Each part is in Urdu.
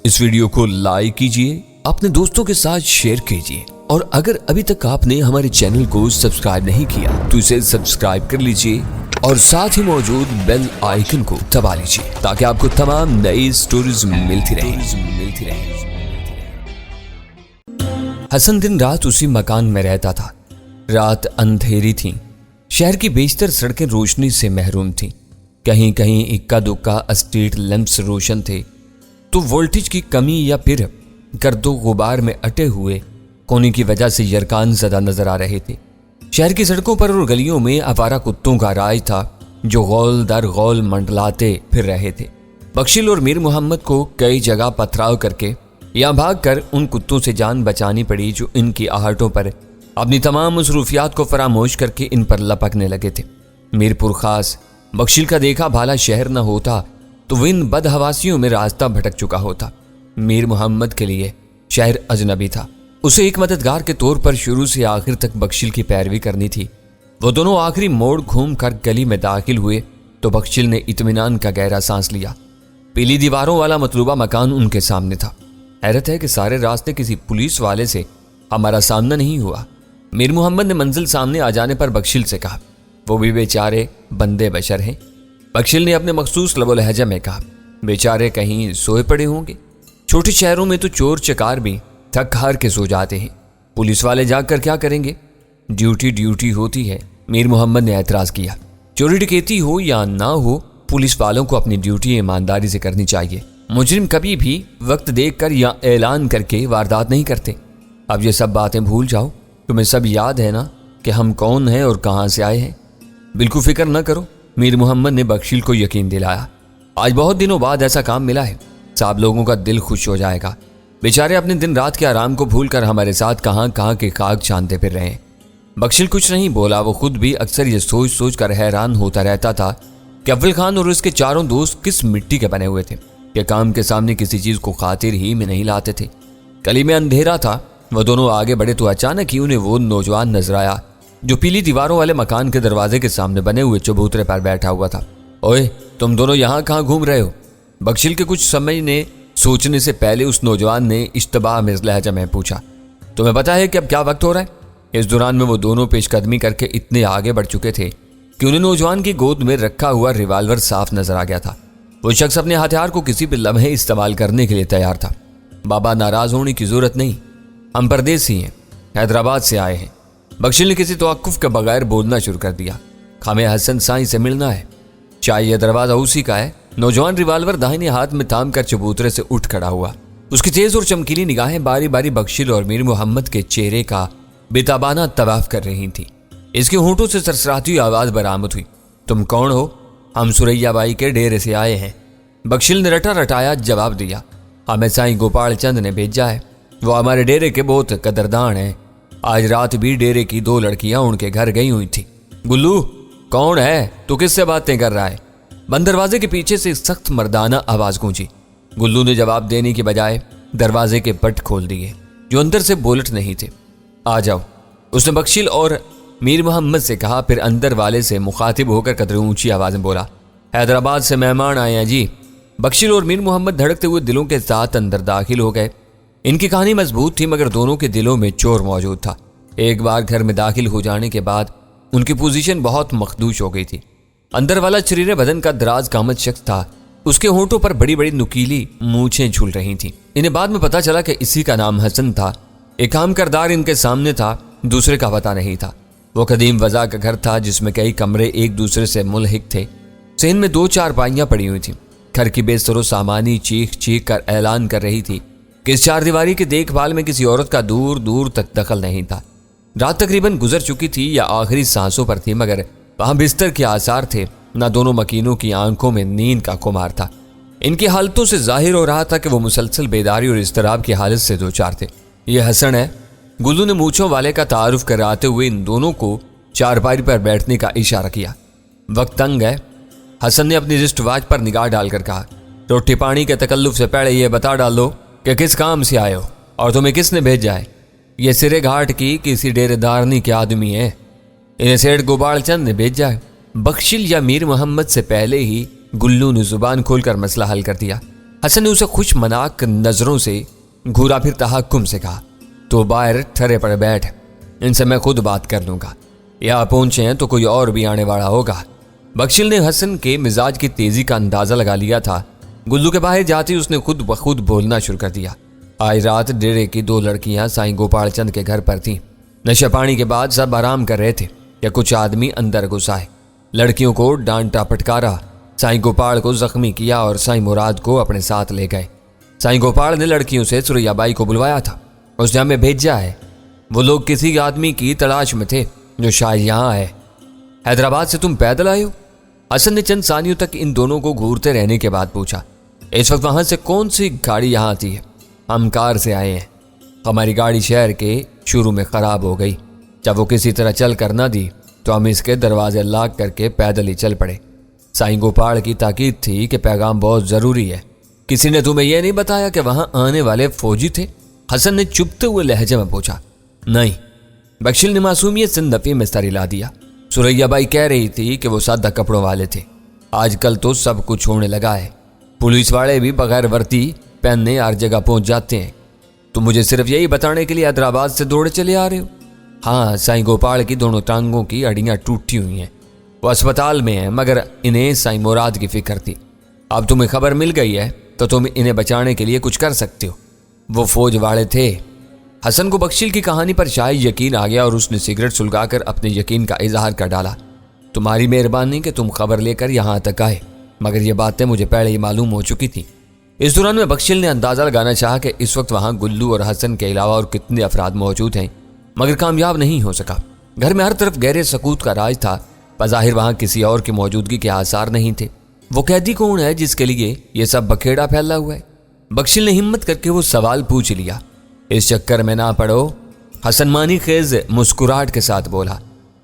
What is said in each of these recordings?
اس ویڈیو کو لائک کیجئے، اپنے دوستوں کے ساتھ شیئر کیجئے، اور اگر ابھی تک آپ نے ہمارے چینل کو سبسکرائب نہیں کیا تو اسے سبسکرائب کر لیجئے اور ساتھ ہی موجود بیل آئیکن کو دبا لیجئے تاکہ آپ کو تمام نئی سٹوریز ملتی رہیں۔ حسن دن رات اسی مکان میں رہتا تھا۔ رات اندھیری تھی، شہر کی بیشتر سڑکیں روشنی سے محروم تھیں، کہیں کہیں اکا دکا اسٹریٹ لیمپس روشن تھے تو وولٹیج کی کمی یا پھر گرد و غبار میں اٹے ہوئے کونے کی وجہ سے یرکان زدہ نظر آ رہے تھے۔ شہر کی سڑکوں پر اور گلیوں میں آوارہ کتوں کا راج تھا جو غول در غول منڈلاتے پھر رہے تھے۔ بخشل اور میر محمد کو کئی جگہ پتھراؤ کر کے یا بھاگ کر ان کتوں سے جان بچانی پڑی جو ان کی آہٹوں پر اپنی تمام مصروفیات کو فراموش کر کے ان پر لپکنے لگے تھے۔ میر پرخاص بخشل کا دیکھا بھالا شہر نہ ہوتا تو وہ ان بدحواسیوں میں راستہ بھٹک چکا ہوتا۔ میر محمد کے لیے شہر اجنبی تھا، اسے ایک مددگار کے طور پر شروع سے آخر تک بخشل کی پیروی کرنی تھی۔ وہ دونوں آخری موڑ گھوم کر گلی میں داخل ہوئے تو بخشل نے اطمینان کا گہرا سانس لیا۔ پیلی دیواروں والا مطلوبہ مکان ان کے سامنے تھا۔ حیرت ہے کہ سارے راستے کسی پولیس والے سے ہمارا سامنا نہیں ہوا۔ میر محمد نے منزل سامنے آ جانے پر بخشل سے کہا، وہ بھی بیچارے بندے بشر ہیں۔ بخشل نے اپنے مخصوص لب و لہجہ میں کہا، بیچارے کہیں سوئے پڑے ہوں گے؟ چھوٹے شہروں میں تو چور چکار بھی تھک ہار کے سو جاتے ہیں، پولیس والے جاگ کر کیا کریں گے؟ ڈیوٹی ہوتی ہے۔ میر محمد نے اعتراض کیا، چوری ڈکیتی ہو یا نہ ہو، پولیس والوں کو اپنی ڈیوٹی ایمانداری سے کرنی چاہیے۔ مجرم کبھی بھی وقت دیکھ کر یا اعلان کر کے واردات نہیں کرتے۔ اب یہ سب باتیں بھول جاؤ، تمہیں سب یاد ہے نا کہ ہم کون ہیں اور کہاں سے آئے ہیں؟ بالکل فکر نہ کرو، میر محمد نے بخشل کو یقین دلایا۔ آج بہت دنوں بعد ایسا کام ملا ہے، صاحب لوگوں کا دل خوش ہو جائے گا۔ بیچارے اپنے دن رات کے آرام کو بھول کر ہمارے ساتھ کہاں کہاں کے خاک چھانتے پھر رہے ہیں۔ بخشل کچھ نہیں بولا، وہ خود بھی اکثر یہ سوچ کر حیران ہوتا رہتا تھا کہ اول خان اور اس کے چاروں دوست کس مٹی کے بنے ہوئے تھے کہ کام کے سامنے کسی چیز کو خاطر ہی میں نہیں لاتے تھے۔ گلی میں اندھیرا تھا، وہ دونوں آگے بڑھے تو اچانک ہی انہیں وہ نوجوان نظر آیا جو پیلی دیواروں والے مکان کے دروازے کے سامنے بنے ہوئے چبوترے پر بیٹھا ہوا تھا۔ اوئے، تم دونوں یہاں کہاں گھوم رہے ہو؟ بخشل کے کچھ سمجھنے سوچنے سے پہلے اس نوجوان نے اشتباہ میں لہجہ میں پوچھا، تمہیں پتا ہے کہ اب کیا وقت ہو رہا ہے؟ اس دوران میں وہ دونوں پیش قدمی کر کے اتنے آگے بڑھ چکے تھے کہ انہیں نوجوان کی گود میں رکھا ہوا ریوالور صاف نظر آ گیا تھا۔ وہ شخص اپنے ہتھیار کو کسی بھی لمحے استعمال کرنے کے لیے تیار تھا۔ بابا، ناراض ہونے کی ضرورت نہیں، ہم پردیسی ہیں، حیدرآباد سے آئے ہیں۔ بخشل نے کسی توقف کے بغیر بولنا شروع کر دیا، ہمیں حسن سائیں سے ملنا ہے، چاہے یہ دروازہ اسی کا ہے۔ نوجوان ریوالور داہنے ہاتھ میں تھام کر چبوترے سے اٹھ کھڑا ہوا۔ اس کی تیز اور چمکیلی نگاہیں باری باری بخشل اور میر محمد کے چہرے کا بےتابانہ طواف کر رہی تھیں۔ اس کے ہونٹوں سے سرسراتی آواز برآمد ہوئی، تم کون ہو؟ ہم سریا بائی کے ڈیرے سے آئے ہیں۔ بخشل نے رٹا رٹایا جواب دیا، ہمیں سائیں گوپال چند نے بھیجا ہے، وہ ہمارے ڈیرے کے بہت قدردان ہیں۔ آج رات بھی ڈیرے کی 2 لڑکیاں ان کے گھر گئی ہوئی تھی۔ گلو، کون ہے تو کس سے باتیں کر رہا ہے؟ بند دروازے کے پیچھے سے سخت مردانہ آواز گونجی۔ گلو نے جواب دینے کی بجائے دروازے کے پٹ کھول دیے جو اندر سے بولٹ نہیں تھے۔ آ جاؤ، اس نے بخشل اور میر محمد سے کہا، پھر اندر والے سے مخاطب ہو کر قدر اونچی آواز میں بولا، حیدرآباد سے مہمان آئے ہیں جی۔ بخشل اور میر محمد دھڑکتے ہوئے دلوں کے ساتھ اندر داخل ہو گئے۔ ان کی کہانی مضبوط تھی مگر دونوں کے دلوں میں چور موجود تھا۔ ایک بار گھر میں داخل ہو جانے کے بعد ان کی پوزیشن بہت مخدوش ہو گئی تھی۔ اندر والا شریر بدن کا دراز قامت شخص تھا، اس کے ہونٹوں پر بڑی بڑی نکیلی مونچھیں جھول رہی تھیں۔ انہیں بعد میں پتا چلا کہ اسی کا نام حسن تھا۔ ایک کام کردار ان کے سامنے تھا، دوسرے کا پتہ نہیں تھا۔ وہ قدیم وضع کا گھر تھا جس میں کئی کمرے ایک دوسرے سے ملحق تھے۔ صحن میں 2 چارپائیاں پڑی ہوئی تھیں۔ گھر کی بے سر و سامانی چیخ کر اعلان کر رہی تھی کہ اس 4 دیواری کی دیکھ بھال میں کسی عورت کا دور دور تک دخل نہیں تھا۔ رات تقریباً گزر چکی تھی یا آخری سانسوں پر تھی مگر وہاں بستر کے آثار تھے، نہ دونوں مکینوں کی آنکھوں میں نیند کا خمار تھا۔ ان کی حالتوں سے ظاہر ہو رہا تھا کہ وہ مسلسل بیداری اور اضطراب کی حالت سے دوچار تھے۔ یہ حسن ہے، گلو نے مونچھوں والے کا تعارف کراتے ہوئے ان دونوں کو چارپائی پر بیٹھنے کا اشارہ کیا۔ وقت تنگ ہے، حسن نے اپنی رسٹ واچ پر نگاہ ڈال کر کہا، روٹی پانی کے تکلف سے پہلے یہ بتا ڈالو کہ کس کام سے آئے ہو اور تمہیں کس نے بھیجا ہے۔ یہ سرے گھاٹ کی کسی ڈیرے دارنی کے آدمی ہیں، انہیں سیٹھ گوپال چند نے بھیجا ہے۔ بخشل یا میر محمد سے پہلے ہی گلو نے زبان کھول کر مسئلہ حل کر دیا۔ حسن نے اسے خوش مناک نظروں سے گھورا پھر تحکم سے کہا، تو باہر ٹھرے پر بیٹھ، ان سے میں خود بات کر لوں گا، یہاں پہنچے ہیں تو کوئی اور بھی آنے والا ہوگا۔ بخشل نے حسن کے مزاج کی تیزی کا اندازہ لگا لیا تھا۔ گلو کے باہر جاتے اس نے خود بخود بولنا شروع کر دیا۔ آج رات ڈیرے کی 2 لڑکیاں سائیں گوپال چند کے گھر پر تھیں۔ نشہ پانی کے بعد سب آرام کر رہے تھے کہ کچھ آدمی اندر گھس آئے، لڑکیوں کو ڈانٹا پٹکارا، سائیں گوپال کو زخمی کیا اور سائیں مراد کو اپنے ساتھ لے گئے۔ سائیں گوپال نے لڑکیوں سے سریا بائی کو بلوایا تھا، اس نے ہمیں بھیجا ہے، وہ لوگ کسی آدمی کی تلاش میں تھے جو شاید یہاں ہے۔ حیدرآباد سے تم پیدل آئے ہو؟ حسن نے چند ثانیوں تک ان دونوں کو گھورتے رہنے کے بعد پوچھا۔ اس وقت وہاں سے کون سی گاڑی یہاں آتی ہے؟ ہم کار سے آئے ہیں، ہماری گاڑی شہر کے شروع میں خراب ہو گئی، جب وہ کسی طرح چل کر نہ دی تو ہم اس کے دروازے لاک کر کے پیدل ہی چل پڑے۔ سائیں گوپال کی تاکید تھی کہ پیغام بہت ضروری ہے، کسی نے تمہیں یہ نہیں بتایا کہ وہاں آنے والے فوجی تھے؟ حسن نے چپتے ہوئے لہجے میں پوچھا۔ نہیں، بخشل نے معصومیت سے نفی میں سر ہلا دیا۔ سریا بائی کہہ رہی تھی کہ وہ سادہ کپڑوں والے تھے، آج کل تو سب کچھ ہونے لگا ہے، پولیس والے بھی بغیر ورتی پہننے ہر جگہ پہنچ جاتے ہیں۔ تم مجھے صرف یہی بتانے کے لیے حیدرآباد سے دوڑے چلے آ رہے ہو؟ ہاں، سائیں گوپال کی دونوں ٹانگوں کی اڑیاں ٹوٹی ہوئی ہیں، وہ اسپتال میں ہیں، مگر انہیں سائیں مراد کی فکر تھی۔ اب تمہیں خبر مل گئی ہے تو تم انہیں بچانے کے لیے کچھ کر سکتے ہو۔ وہ فوج والے تھے۔ حسن کو بخشل کی کہانی پر شاید یقین آ گیا اور اس نے سگریٹ سلگا کر اپنے یقین کا اظہار کر ڈالا۔ تمہاری مہربانی کہ تم خبر لے کر یہاں تک آئے، مگر یہ باتیں مجھے پہلے ہی معلوم ہو چکی تھیں۔ اس دوران میں بخشل نے اندازہ لگانا چاہا کہ اس وقت وہاں گلو اور حسن کے علاوہ اور کتنے افراد موجود ہیں، مگر کامیاب نہیں ہو سکا۔ گھر میں ہر طرف گہرے سکوت کا راج تھا، بظاہر وہاں کسی اور کی موجودگی کے آثار نہیں تھے۔ وہ قیدی کون ہے جس کے لیے یہ سب بکھیڑا پھیلا ہوا ہے؟ بخشل نے ہمت کر کے وہ سوال پوچھ لیا۔ اس چکر میں نہ پڑو، حسن مانی خیز مسکراہٹ کے ساتھ بولا۔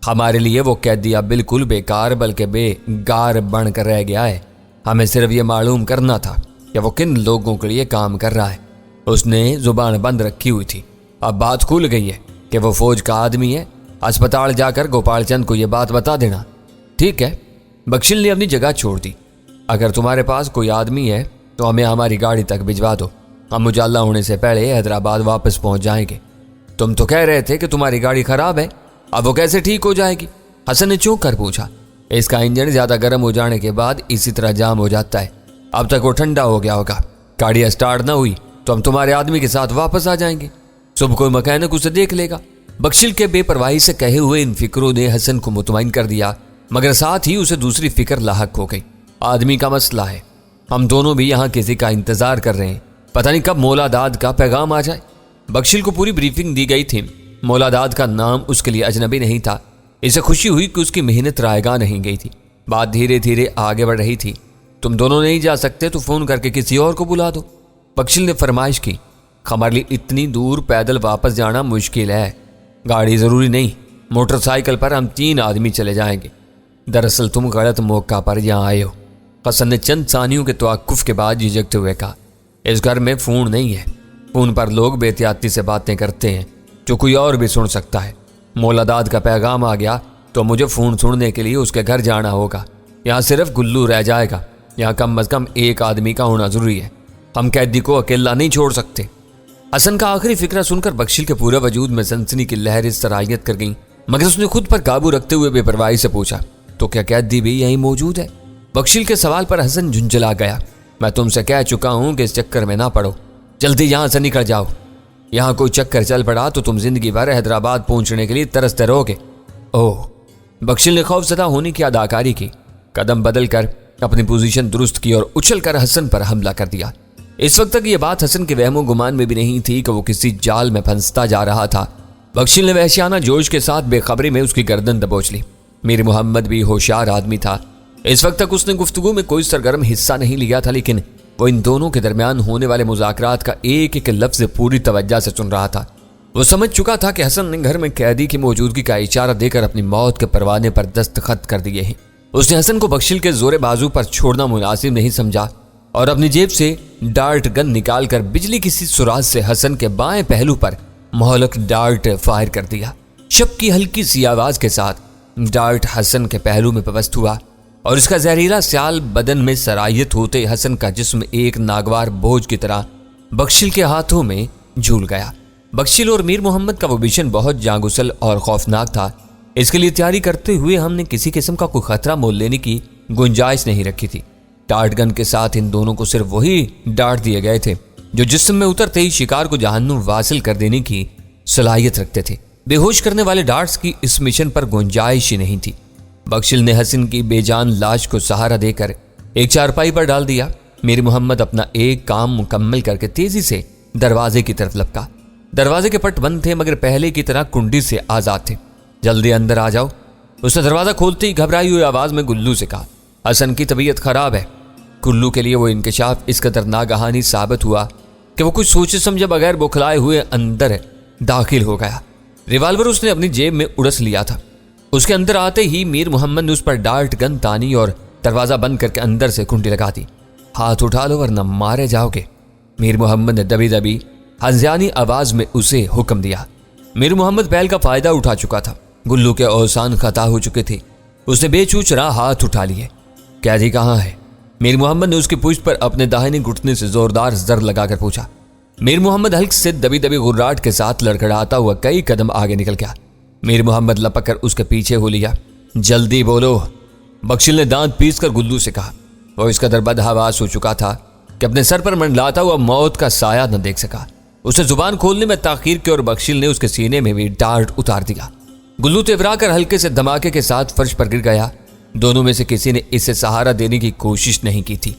ہمارے لیے وہ قیدی اب بالکل بیکار بلکہ بے گار بن کر رہ گیا ہے، ہمیں صرف یہ معلوم کرنا تھا کہ وہ کن لوگوں کے لیے کام کر رہا ہے۔ اس نے زبان بند رکھی ہوئی تھی، اب بات کھل گئی ہے کہ وہ فوج کا آدمی ہے۔ اسپتال جا کر گوپال چند کو یہ بات بتا دینا، ٹھیک ہے؟ بخشل نے اپنی جگہ چھوڑ دی۔ اگر تمہارے پاس کوئی آدمی ہے تو ہمیں ہماری گاڑی تک بھجوا دو، ہم مجالہ ہونے سے پہلے حیدرآباد واپس پہنچ جائیں گے۔ تم تو کہہ رہے تھے کہ تمہاری گاڑی خراب ہے، اب وہ کیسے ٹھیک ہو جائے گی؟ حسن نے چونک کر پوچھا۔ اس کا انجن زیادہ گرم ہو جانے کے بعد اسی طرح جام ہو جاتا ہے، اب تک وہ ٹھنڈا ہو گیا ہوگا، گاڑی اسٹارٹ نہ ہوئی تو ہم تمہارے آدمی کے ساتھ واپس آ جائیں گے، صبح کوئی مکینک اسے دیکھ لے گا۔ بخشل کے بے پرواہی سے کہے ہوئے ان فکروں نے حسن کو مطمئن کر دیا، مگر ساتھ ہی اسے دوسری فکر لاحق ہو گئی۔ آدمی کا مسئلہ ہے، ہم دونوں بھی یہاں کسی کا انتظار کر رہے ہیں، پتہ نہیں کب مولا داد کا پیغام آ جائے۔ بخشل کو پوری بریفنگ دی گئی تھی۔ مولا داد کا نام اس کے لیے اجنبی نہیں تھا، اسے خوشی ہوئی کہ اس کی محنت رائے گاہ نہیں گئی تھی۔ بات دھیرے دھیرے آگے بڑھ رہی تھی۔ تم دونوں نہیں جا سکتے تو فون کر کے کسی اور کو بلا دو، بخشل نے فرمائش کی۔ ہمارے لیے اتنی دور پیدل واپس جانا مشکل ہے، گاڑی ضروری نہیں، موٹر سائیکل پر ہم 3 آدمی چلے جائیں گے۔ دراصل تم غلط موقع پر یہاں آئے ہو، حسن نے چند ثانیوں کے توقف کے بعد جھجکتے ہوئے کہا۔ اس گھر میں فون نہیں ہے، فون پر لوگ بے احتیاطی سے باتیں کرتے ہیں جو کوئی اور بھی سن سکتا ہے۔ مولا داد کا پیغام آ گیا تو مجھے فون سننے کے لیے اس کے گھر جانا ہوگا، یہاں صرف گلو رہ جائے گا، یہاں کم از کم 1 آدمی کا ہونا ضروری ہے، ہم قیدی کو اکیلا نہیں چھوڑ سکتے۔ حسن کا آخری فکرہ سن کر بخشل کے پورے وجود میں سنسنی کی لہر استرائیت کر گئیں، مگر اس نے خود پر قابو رکھتے ہوئے بے پرواہی سے پوچھا، تو کیا قیدی بھی یہیں موجود ہے؟ بخشل کے سوال پر حسن جھنجھلا گیا۔ میں تم سے کہہ چکا ہوں کہ اس چکر میں نہ پڑو، جلدی یہاں سے نکل جاؤ، یہاں کوئی چکر چل پڑا تو تم زندگی بھر حیدرآباد پہنچنے کے لیے ترستے رہو گے۔ اوہ، بخشل نے خوف زدہ ہونے کی اداکاری کی، قدم بدل کر اپنی پوزیشن درست کی اور اچھل کر حسن پر حملہ کر دیا۔ اس وقت تک یہ بات حسن کے وہم و گمان میں بھی نہیں تھی کہ وہ کسی جال میں پھنستا جا رہا تھا۔ بخشل نے وحشیانہ جوش کے ساتھ بے خبری میں اس کی گردن دبوچ لی۔ میر محمد بھی ہوشیار آدمی تھا، اس وقت تک اس نے گفتگو میں کوئی سرگرم حصہ نہیں لیا تھا، لیکن وہ ان دونوں کے درمیان ہونے والے مذاکرات کا ایک ایک لفظ پوری توجہ سے سن رہا تھا۔ وہ سمجھ چکا تھا کہ حسن نے گھر میں قیدی کی موجودگی کا اشارہ دے کر اپنی موت کے پروانے پر دستخط کر دیے ہیں۔ اس نے حسن کو بخشل کے زور بازو پر چھوڑنا مناسب نہیں سمجھا اور اپنی جیب سے ڈارٹ گن نکال کر بجلی کی سی سراغ سے حسن کے بائیں پہلو پر مہلک ڈارٹ فائر کر دیا۔ شب کی ہلکی سی آواز کے ساتھ ڈارٹ حسن کے پہلو میں پیوست ہوا اور اس کا زہریلا سیال بدن میں سرایت ہوتے حسن کا جسم ایک ناگوار بوجھ کی طرح بخشل کے ہاتھوں میں جھول گیا۔ بخشل اور میر محمد کا وہ مشن بہت جانگسل اور خوفناک تھا۔ اس کے لیے تیاری کرتے ہوئے ہم نے کسی قسم کا کوئی خطرہ مول لینے کی گنجائش نہیں رکھی تھی۔ ٹارٹ گن کے ساتھ ان دونوں کو صرف وہی ڈانٹ دیے گئے تھے جو جسم میں اترتے ہی شکار کو جہنم واصل کر دینے کی صلاحیت رکھتے تھے۔ بے ہوش کرنے والے ڈارٹس کی اس مشن پر گنجائش ہی نہیں تھی۔ بخشل نے حسن کی بے جان لاش کو سہارا دے کر ایک چارپائی پر ڈال دیا۔ میر محمد اپنا ایک کام مکمل کر کے تیزی سے دروازے کی طرف لپکا۔ دروازے کے پٹ بند تھے مگر پہلے کی طرح کنڈی سے آزاد تھے۔ جلدی اندر آ جاؤ، اس نے دروازہ کھولتے ہی گھبرائی ہوئی آواز میں گلو سے کہا۔ حسن کی طبیعت خراب ہے۔ گلو کے لیے وہ انکشاف اس قدر ناگہانی ثابت ہوا کہ وہ کچھ سوچے سمجھے بغیر بوکھلائے ہوئے اندر داخل ہو گیا۔ ریوالور اس نے اپنی جیب میں اڑس لیا تھا۔ اس کے اندر آتے ہی میر محمد نے اس پر ڈارٹ گن تانی اور دروازہ بند کر کے اندر سے کنڈی لگا دی۔ ہاتھ اٹھا لو ورنہ مارے جاؤ گے، میر محمد نے دبی دبی ہنزیانی آواز میں اسے حکم دیا۔ میر محمد پہل کا فائدہ اٹھا چکا تھا۔ گلو کے اوسان خطا ہو چکے تھے۔ اس نے بے چوچ رہا ہاتھ اٹھا لیے۔ قیدی کہاں ہے؟ میر محمد نے اس کی پشت پر اپنے داہنے گھٹنے سے زوردار زر لگا کر پوچھا۔ میر محمد حلق سے دبی دبی غراٹ کے ساتھ لڑکھڑاتا ہوا کئی قدم آگے نکل گیا۔ میر محمد لپک کر اس کے پیچھے ہو لیا۔ جلدی بولو، بخشل نے دانت پیس کر گلو سے کہا۔ وہ اس قدر بدحواس ہو چکا تھا کہ اپنے سر پر منڈلاتا ہوا موت کا سایہ نہ دیکھ سکا۔ اسے زبان کھولنے میں تاخیر کی اور بخشل نے اس کے سینے میں بھی ڈارٹ اتار دیا۔ گلو تیورا کر ہلکے سے دھماکے کے ساتھ فرش پر گر گیا۔ دونوں میں سے کسی نے اسے سہارا دینے کی کوشش نہیں کی تھی۔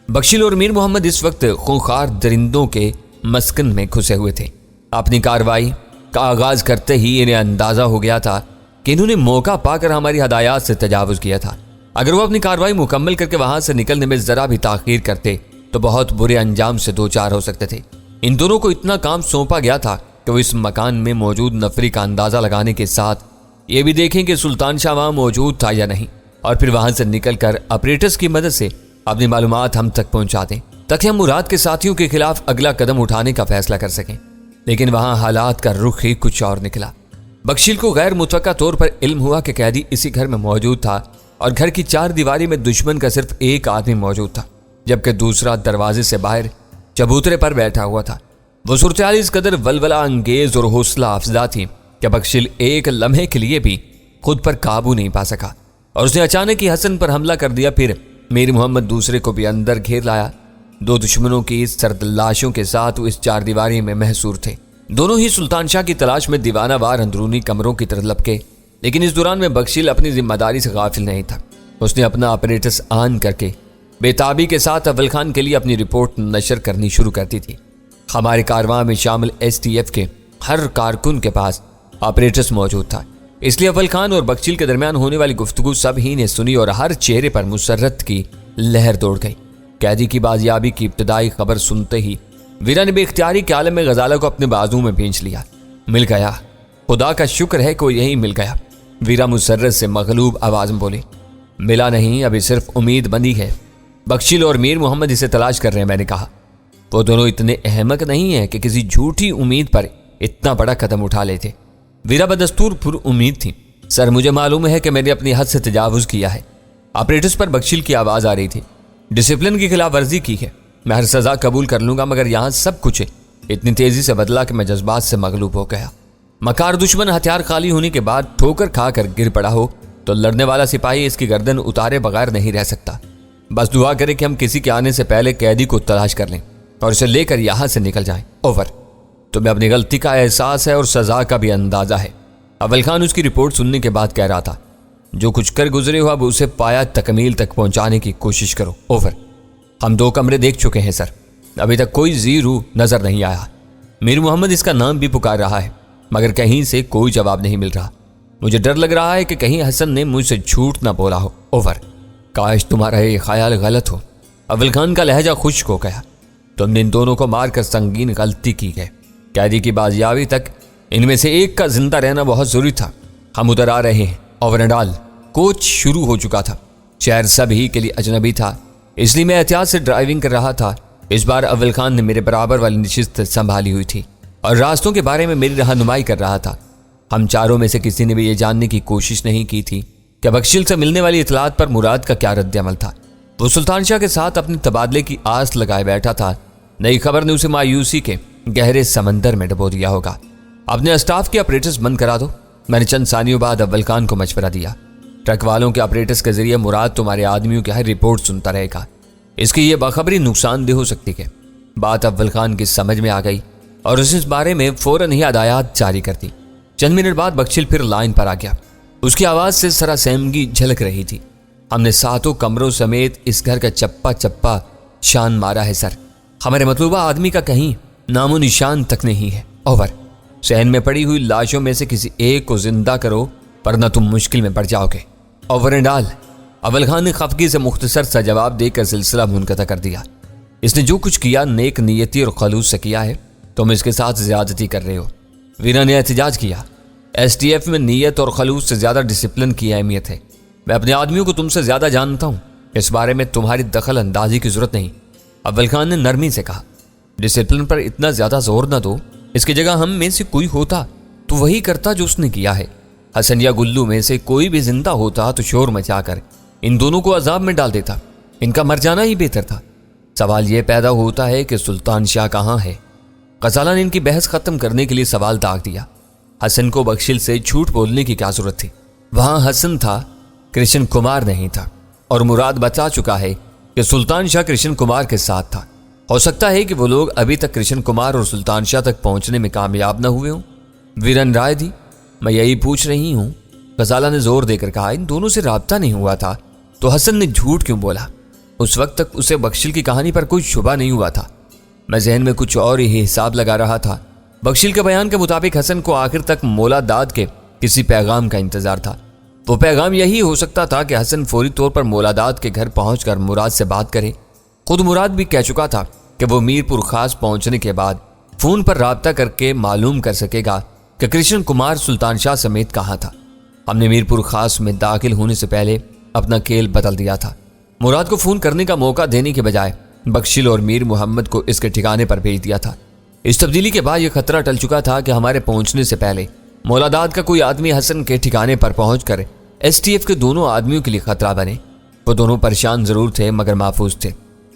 بخشل اور میر محمد اس وقت خونخوار درندوں کے مسکن میں گھسے ہوئے تھے۔ اپنی کارروائی کا آغاز کرتے ہی انہیں اندازہ ہو گیا تھا کہ انہوں نے موقع پا کر ہماری ہدایات سے تجاوز کیا تھا۔ اگر وہ اپنی کارروائی مکمل کر کے وہاں سے نکلنے میں ذرا بھی تاخیر کرتے تو بہت برے انجام سے دوچار ہو سکتے تھے۔ ان دونوں کو اتنا کام سونپا گیا تھا کہ وہ اس مکان میں موجود نفری کا اندازہ لگانے کے ساتھ یہ بھی دیکھیں کہ سلطان شاہ وہاں موجود تھا یا نہیں، اور پھر وہاں سے نکل کر آپریٹرز کی مدد سے اپنی معلومات ہم تک پہنچا دیں تاکہ ہم مراد کے ساتھیوں کے خلاف اگلا قدم اٹھانے کا فیصلہ کر سکیں۔ لیکن وہاں حالات کا رخ ہی کچھ اور نکلا۔ بخشل کو غیر متوقع طور پر علم ہوا کہ قیدی اسی گھر میں موجود تھا اور گھر کی چار دیواری میں دشمن کا صرف ایک آدمی موجود تھا، جبکہ دوسرا دروازے سے باہر چبوترے پر بیٹھا ہوا تھا۔ وہ صورتحال اس قدر ولولہ انگیز اور حوصلہ افزا تھی کہ بخشل ایک لمحے کے لیے بھی خود پر قابو نہیں پا سکا اور اس نے اچانک ہی حسن پر حملہ کر دیا۔ پھر میر محمد دوسرے کو بھی اندر گھیر لایا۔ دو دشمنوں کی اس سرد لاشوں کے ساتھ وہ اس چار دیواری میں محصور تھے۔ دونوں ہی سلطان شاہ کی تلاش میں دیوانہ وار اندرونی کمروں کی طرف لپکے، لیکن اس دوران میں بخشل اپنی ذمہ داری سے غافل نہیں تھا۔ اس نے اپنا آپریٹس آن کر کے بے تابی کے ساتھ اول خان کے لیے اپنی رپورٹ نشر کرنی شروع کر دی تھی۔ ہمارے کارواں میں شامل ایس ٹی ایف کے ہر کارکن کے پاس آپریٹس موجود تھا، اس لیے اول خان اور بخشل کے درمیان ہونے والی گفتگو سب ہی نے سنی اور ہر چہرے پر مسرت کی لہر دوڑ گئی۔ قیدی کی بازیابی کی ابتدائی خبر سنتے ہی ویرا نے بے اختیاری کے عالم میں غزالہ کو اپنے بازو میں بھینچ لیا۔ مل گیا، خدا کا شکر ہے کہ وہ یہی مل گیا، ویرا مسرت سے مغلوب آواز میں بولی۔ ملا نہیں، ابھی صرف امید بندی ہے، بخشل اور میر محمد اسے تلاش کر رہے ہیں۔ میں نے کہا وہ دونوں اتنے احمق نہیں ہیں کہ کسی جھوٹی امید پر اتنا بڑا قدم اٹھا لیتے۔ ویرا بدستور پر امید تھی۔ سر، مجھے معلوم ہے کہ میں نے اپنی حد سے تجاوز کیا ہے۔ آپریٹرز پر بخشل کی آواز آ رہی تھی۔ ڈسپلن کی خلاف ورزی کی ہے، میں ہر سزا قبول کر لوں گا، مگر یہاں سب کچھ اتنی تیزی سے بدلا کہ میں جذبات سے مغلوب ہو گیا۔ مکار دشمن ہتھیار خالی ہونے کے بعد ٹھوکر کھا کر گر پڑا ہو تو لڑنے والا سپاہی اس کی گردن اتارے بغیر نہیں رہ سکتا۔ بس دعا کرے کہ ہم کسی کے آنے سے پہلے قیدی کو تلاش کر لیں اور اسے لے کر یہاں سے نکل جائیں۔ اوور۔ تمہیں اپنی غلطی کا احساس ہے اور سزا کا بھی اندازہ ہے۔ اول خان اس کی رپورٹ سننے کے بعد کہہ رہا تھا، جو کچھ کر گزرے ہو اب اسے پایا تکمیل تک پہنچانے کی کوشش کرو۔ اوور۔ ہم 2 کمرے دیکھ چکے ہیں سر، ابھی تک کوئی زی روح نظر نہیں آیا۔ میر محمد اس کا نام بھی پکار رہا ہے مگر کہیں سے کوئی جواب نہیں مل رہا۔ مجھے ڈر لگ رہا ہے کہ کہیں حسن نے مجھ سے جھوٹ نہ بولا ہو۔ اوور۔ کاش تمہارا یہ خیال غلط ہو۔ اول خان کا لہجہ خشک ہو گیا۔ تم نے ان دونوں کو مار کر سنگین غلطی کی ہے۔ قیدی کی بازیابی تک ان میں سے ایک کا زندہ رہنا بہت ضروری تھا۔ ہم ادھر آ رہے ہیں۔ Over and all. کوچ شروع ہو چکا تھا۔ شہر سب ہی کے لیے اجنبی تھا، اس لیے میں احتیاط سے ڈرائیونگ کر رہا تھا۔ اس بار اول خان نے میرے برابر والی نشست سنبھالی ہوئی تھی اور راستوں کے بارے میں میری رہنمائی کر رہا تھا۔ ہم چاروں میں سے کسی نے بھی یہ جاننے کی کوشش نہیں کی تھی کہ بخشل سے ملنے والی اطلاعات پر مراد کا کیا رد عمل تھا۔ وہ سلطان شاہ کے ساتھ اپنے تبادلے کی آس لگائے بیٹھا تھا۔ نئی خبر نے اسے مایوسی کے گہرے سمندر میں ڈبو دیا ہوگا۔ اپنے اسٹاف کے آپریٹرز بند کرا دو، میں نے چند ثانیوں بعد اول خان کو مشورہ دیا۔ ٹرک والوں کے آپریٹرز کے ذریعے مراد تمہارے آدمیوں کی ہر رپورٹ سنتا رہے گا۔ اس کی یہ باخبری نقصان دہ ہو سکتی ہے۔ بات اول خان کی سمجھ میں آ گئی اور اس بارے میں فوراً ہی ہدایات جاری کر دی۔ چند منٹ بعد بخشل پھر لائن پر آ گیا۔ اس کی آواز سے سراسیمگی جھلک رہی تھی۔ ہم نے 7 کمروں سمیت اس گھر کا چپا چپا شان مارا ہے سر۔ ہمارے مطلوبہ آدمی کا کہیں نام و نشان تک نہیں ہے۔ اوور۔ صحن میں پڑی ہوئی لاشوں میں سے کسی ایک کو زندہ کرو ورنہ تم مشکل میں پڑ جاؤ گے۔ Over and all. اول خان نے خفگی سے مختصر سا جواب دے کر سلسلہ منقطع کر دیا۔ اس نے جو کچھ کیا نیک نیتی اور خلوص سے کیا ہے، تم اس کے ساتھ زیادتی کر رہے ہو۔ ویرا نے احتجاج کیا۔ ایس ٹی ایف میں نیت اور خلوص سے زیادہ ڈسپلن کی اہمیت ہے۔ میں اپنے آدمیوں کو تم سے زیادہ جانتا ہوں، اس بارے میں تمہاری دخل اندازی کی ضرورت نہیں۔ اول خان نے نرمی سے کہا۔ ڈسپلن پر اتنا زیادہ زور نہ دو، اس کی جگہ ہم میں سے کوئی ہوتا تو وہی کرتا جو اس نے کیا ہے۔ حسن یا گلو میں سے کوئی بھی زندہ ہوتا تو شور مچا کر ان دونوں کو عذاب میں ڈال دیتا۔ ان کا مر جانا ہی بہتر تھا۔ سوال یہ پیدا ہوتا ہے کہ سلطان شاہ کہاں ہے؟ غزالہ نے ان کی بحث ختم کرنے کے لیے سوال داغ دیا۔ حسن کو بخشل سے جھوٹ بولنے کی کیا ضرورت تھی؟ وہاں حسن تھا، کرشن کمار نہیں تھا، اور مراد بتا چکا ہے کہ سلطان شاہ کرشن کمار کے ساتھ تھا۔ ہو سکتا ہے کہ وہ لوگ ابھی تک کرشن کمار اور سلطان شاہ تک پہنچنے میں کامیاب نہ ہوئے ہوں۔ ویرن رائے دی، میں یہی پوچھ رہی ہوں۔ غزالہ نے زور دے کر کہا، ان دونوں سے رابطہ نہیں ہوا تھا تو حسن نے جھوٹ کیوں بولا؟ اس وقت تک اسے بخشل کی کہانی پر کوئی شبہ نہیں ہوا تھا۔ میں ذہن میں کچھ اور ہی حساب لگا رہا تھا۔ بخشل کے بیان کے مطابق حسن کو آخر تک مولا داد کے کسی پیغام کا انتظار تھا۔ وہ پیغام یہی ہو سکتا تھا کہ حسن فوری طور پر مولا داد کے گھر پہنچ کر مراد سے بات کرے۔ خود مراد بھی کہہ چکا تھا کہ وہ میر پور خاص پہنچنے کے بعد فون پر رابطہ کر کے معلوم کر سکے گا کہ کرشن کمار سلطان شاہ سمیت کہاں تھا۔ ہم نے میر پور خاص میں داخل ہونے سے پہلے اپنا کھیل بدل دیا تھا۔ مراد کو فون کرنے کا موقع دینے کے بجائے بخشل اور میر محمد کو اس کے ٹھکانے پر بھیج دیا تھا۔ اس تبدیلی کے بعد یہ خطرہ ٹل چکا تھا کہ ہمارے پہنچنے سے پہلے مولا داد کا کوئی آدمی حسن کے ٹھکانے پر پہنچ کر ایس ٹی ایف کے دونوں آدمیوں کے لیے خطرہ بنے۔ وہ دونوں پریشان ضرور تھے مگر محفوظ تھے۔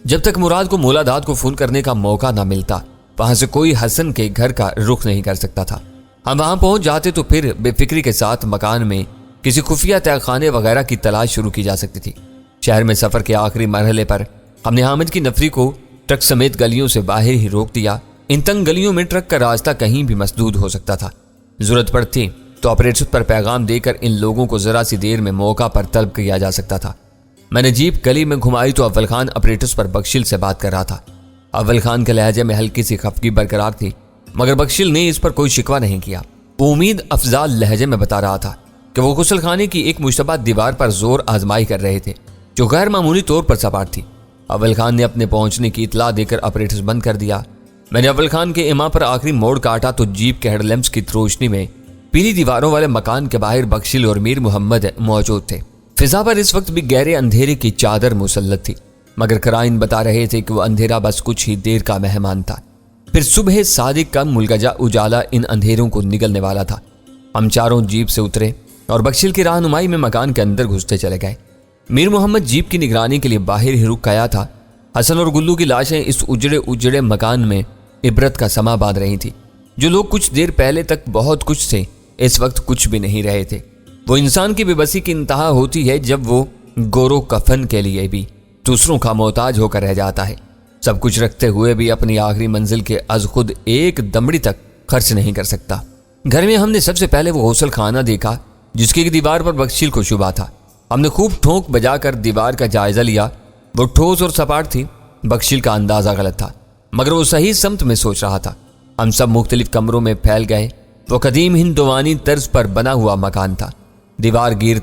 جب تک مراد کو مولا داد کو فون کرنے کا موقع نہ ملتا، وہاں سے کوئی حسن کے گھر کا رخ نہیں کر سکتا تھا۔ ہم وہاں پہنچ جاتے تو پھر بے فکری کے ساتھ مکان میں کسی خفیہ تہہ خانے وغیرہ کی تلاش شروع کی جا سکتی تھی۔ شہر میں سفر کے آخری مرحلے پر ہم نے حامد کی نفری کو ٹرک سمیت گلیوں سے باہر ہی روک دیا۔ ان تنگ گلیوں میں ٹرک کا راستہ کہیں بھی مسدود ہو سکتا تھا۔ ضرورت پڑتی تو آپریٹر پر پیغام دے کر ان لوگوں کو ذرا سی دیر میں موقع پر طلب کیا جا سکتا تھا۔ میں نے جیپ گلی میں گھمائی تو اول خان آپریٹرز پر بخشل سے بات کر رہا تھا۔ اول خان کے لہجے میں ہلکی سی خفگی برقرار تھی مگر بخشل نے اس پر کوئی شکوہ نہیں کیا۔ وہ امید افزال لہجے میں بتا رہا تھا کہ وہ غسل خانے کی ایک مشتبہ دیوار پر زور آزمائی کر رہے تھے جو غیر معمولی طور پر سپاٹ تھی۔ اول خان نے اپنے پہنچنے کی اطلاع دے کر آپریٹرز بند کر دیا۔ میں نے اول خان کے ایما پر آخری موڑ کاٹا تو جیپ کے ہیڈ لیمپس کی روشنی میں پیلی دیواروں والے مکان کے باہر بخشل اور میر محمد موجود تھے۔ فضا پر اس وقت بھی گہرے اندھیرے کی چادر مسلط تھی مگر قرائن بتا رہے تھے کہ وہ اندھیرا بس کچھ ہی دیر کا مہمان تھا، پھر صبح صادق کا ملگجا اجالا ان اندھیروں کو نگلنے والا تھا۔ ہم چاروں جیپ سے اترے اور بخشل کی رہنمائی میں مکان کے اندر گھستے چلے گئے۔ میر محمد جیپ کی نگرانی کے لیے باہر ہی رک گیا تھا۔ حسن اور گلو کی لاشیں اس اجڑے مکان میں عبرت کا سما باندھ رہی تھی۔ جو لوگ کچھ دیر پہلے تک بہت کچھ تھے اس وقت کچھ بھی نہیں رہے تھے۔ وہ انسان کی بے بسی کی انتہا ہوتی ہے جب وہ گورو کفن کے لیے بھی دوسروں کا محتاج ہو کر رہ جاتا ہے، سب کچھ رکھتے ہوئے بھی اپنی آخری منزل کے از خود ایک دمڑی تک خرچ نہیں کر سکتا۔ گھر میں ہم نے سب سے پہلے وہ غسل خانہ دیکھا جس کی دیوار پر بخشل کو شبہ تھا۔ ہم نے خوب ٹھونک بجا کر دیوار کا جائزہ لیا۔ وہ ٹھوس اور سپاٹ تھی۔ بخشل کا اندازہ غلط تھا مگر وہ صحیح سمت میں سوچ رہا تھا۔ ہم سب مختلف کمروں میں پھیل گئے۔ وہ قدیم ہندوانی طرز پر بنا ہوا مکان تھا۔ دیوار گیر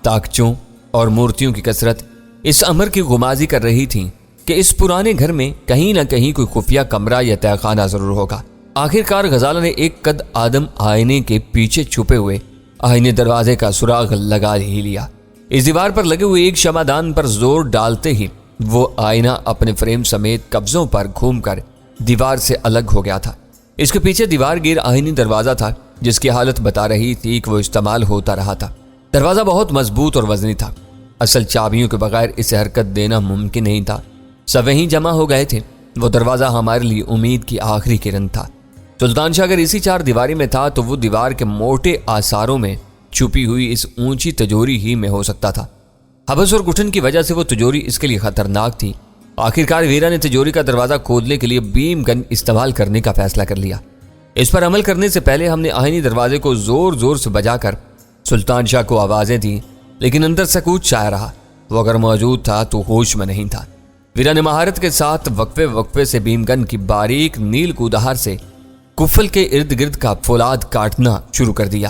تاکچوں اور مورتیوں کی کثرت اس امر کی غمازی کر رہی تھی کہ اس پرانے گھر میں کہیں نہ کہیں کوئی خفیہ کمرہ یا تہہ خانہ ضرور ہوگا۔ آخر کار غزالہ نے ایک قد آدم آئینے کے پیچھے چھپے ہوئے آئینے دروازے کا سراغ لگا ہی لیا۔ اس دیوار پر لگے ہوئے ایک شمعدان پر زور ڈالتے ہی وہ آئینہ اپنے فریم سمیت قبضوں پر گھوم کر دیوار سے الگ ہو گیا تھا۔ اس کے پیچھے دیوار گیر آئینی دروازہ تھا جس کی حالت بتا رہی تھی کہ وہ استعمال ہوتا رہا تھا۔ دروازہ بہت مضبوط اور وزنی تھا، اصل چابیوں کے بغیر اسے حرکت دینا ممکن نہیں تھا۔ سب وہیں جمع ہو گئے تھے۔ وہ دروازہ ہمارے لیے امید کی آخری کرن تھا۔ سلطان شاہ اگر اسی چار دیواری میں تھا تو وہ دیوار کے موٹے آثاروں میں چھپی ہوئی اس اونچی تجوری ہی میں ہو سکتا تھا۔ حبس اور گھٹن کی وجہ سے وہ تجوری اس کے لیے خطرناک تھی۔ آخرکار ویرا نے تجوری کا دروازہ کھودنے کے لیے بیم گن استعمال کرنے کا فیصلہ کر لیا۔ اس پر عمل کرنے سے پہلے ہم نے آہنی دروازے کو زور زور سے بجا کر سلطان شاہ کو آوازیں دی، لیکن اندر سکوت چھایا رہا۔ وہ اگر موجود تھا تو ہوش میں نہیں تھا۔ ویرا نے مہارت کے ساتھ وقفے وقفے سے بیم گن کی باریک نیل کودہار سے کفل کے ارد گرد کا فولاد کاٹنا شروع کر دیا۔